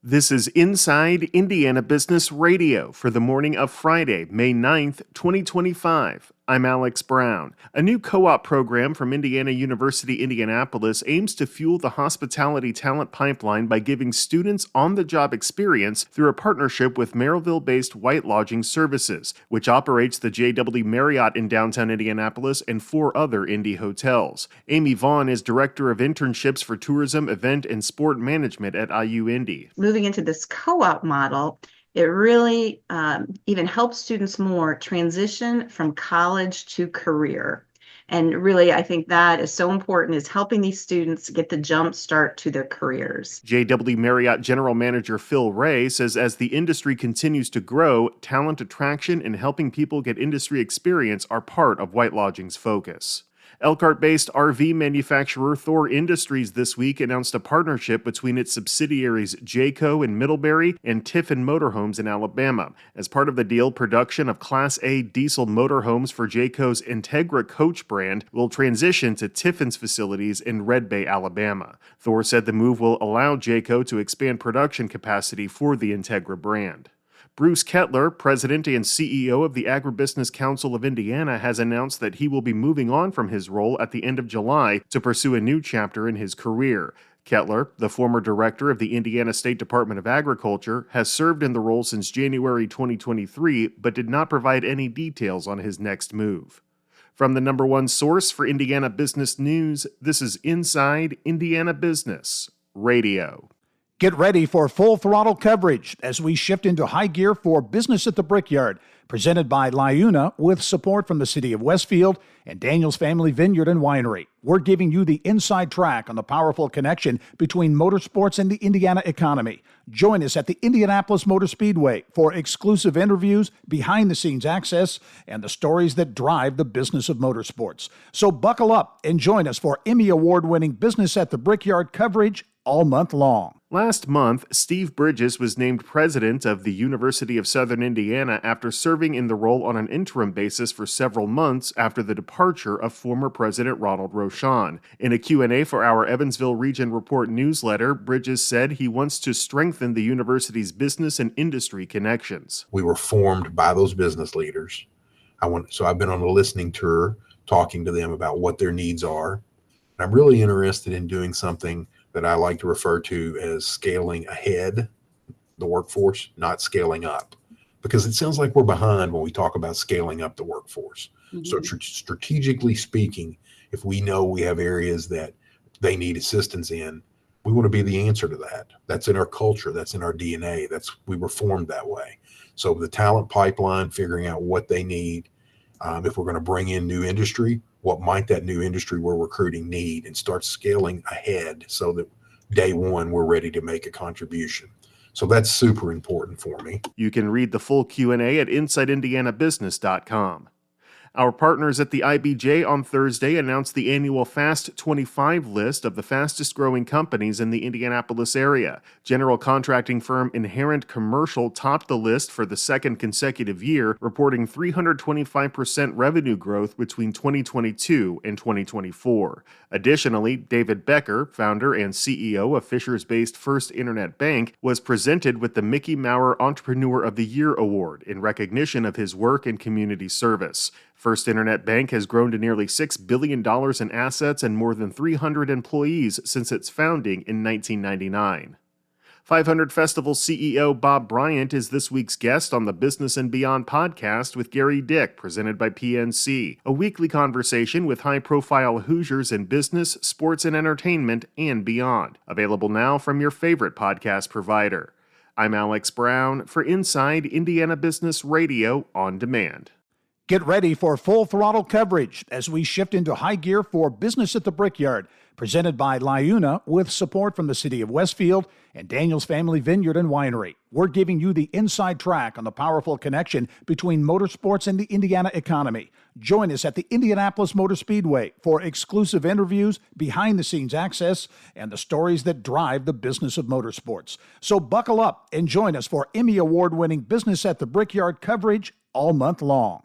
This is Inside Indiana Business Radio for the morning of Friday, May 9th, 2025. I'm Alex Brown. A new co-op program from Indiana University, Indianapolis aims to fuel the hospitality talent pipeline by giving students on-the-job experience through a partnership with Merrillville-based White Lodging Services, which operates the JW Marriott in downtown Indianapolis and 4 other Indy hotels. Amy Vaughn is Director of Internships for Tourism, Event, and Sport Management at IU Indy. Moving into this co-op model, it really even helps students more transition from college to career. And really, I think that is so important, is helping these students get the jump start to their careers. JW Marriott General Manager Phil Ray says as the industry continues to grow, talent attraction and helping people get industry experience are part of White Lodging's focus. Elkhart-based RV manufacturer Thor Industries this week announced a partnership between its subsidiaries Jayco in Middlebury and Tiffin Motorhomes in Alabama. As part of the deal, production of Class A diesel motorhomes for Jayco's Integra coach brand will transition to Tiffin's facilities in Red Bay, Alabama. Thor said the move will allow Jayco to expand production capacity for the Integra brand. Bruce Kettler, president and CEO of the Agribusiness Council of Indiana, has announced that he will be moving on from his role at the end of July to pursue a new chapter in his career. Kettler, the former director of the Indiana State Department of Agriculture, has served in the role since January 2023, but did not provide any details on his next move. From the number one source for Indiana business news, this is Inside Indiana Business Radio. Get ready for full throttle coverage as we shift into high gear for Business at the Brickyard, presented by LiUNA with support from the City of Westfield and Daniel's Family Vineyard and Winery. We're giving you the inside track on the powerful connection between motorsports and the Indiana economy. Join us at the Indianapolis Motor Speedway for exclusive interviews, behind-the-scenes access, and the stories that drive the business of motorsports. So buckle up and join us for Emmy Award-winning Business at the Brickyard coverage all month long. Last month, Steve Bridges was named president of the University of Southern Indiana after serving in the role on an interim basis for several months after the departure of former President Ronald Rochon. In a Q&A for our Evansville Region Report newsletter, Bridges said he wants to strengthen the university's business and industry connections. We were formed by those business leaders. So I've been on a listening tour talking to them about what their needs are. I'm really interested in doing something that I like to refer to as scaling ahead the workforce, not scaling up, because it sounds like we're behind when we talk about scaling up the workforce. Mm-hmm. So strategically speaking, if we know we have areas that they need assistance in, we want to be the answer to that. That's in our culture. That's in our DNA. We were formed that way. So the talent pipeline, figuring out what they need, if we're going to bring in new industry, what might that new industry we're recruiting need, and start scaling ahead so that day one we're ready to make a contribution. So that's super important for me. You can read the full Q&A at InsideIndianaBusiness.com. Our partners at the IBJ on Thursday announced the annual Fast 25 list of the fastest growing companies in the Indianapolis area. General contracting firm Inherent Commercial topped the list for the second consecutive year, reporting 325% revenue growth between 2022 and 2024. Additionally, David Becker, founder and CEO of Fishers-based First Internet Bank, was presented with the Mickey Maurer Entrepreneur of the Year Award in recognition of his work in community service. First Internet Bank has grown to nearly $6 billion in assets and more than 300 employees since its founding in 1999. 500 Festival CEO Bob Bryant is this week's guest on the Business and Beyond podcast with Gary Dick, presented by PNC, a weekly conversation with high-profile Hoosiers in business, sports, and entertainment, and beyond. Available now from your favorite podcast provider. I'm Alex Brown for Inside Indiana Business Radio on Demand. Get ready for full throttle coverage as we shift into high gear for Business at the Brickyard, presented by LiUNA with support from the City of Westfield and Daniel's Family Vineyard and Winery. We're giving you the inside track on the powerful connection between motorsports and the Indiana economy. Join us at the Indianapolis Motor Speedway for exclusive interviews, behind-the-scenes access, and the stories that drive the business of motorsports. So buckle up and join us for Emmy Award-winning Business at the Brickyard coverage all month long.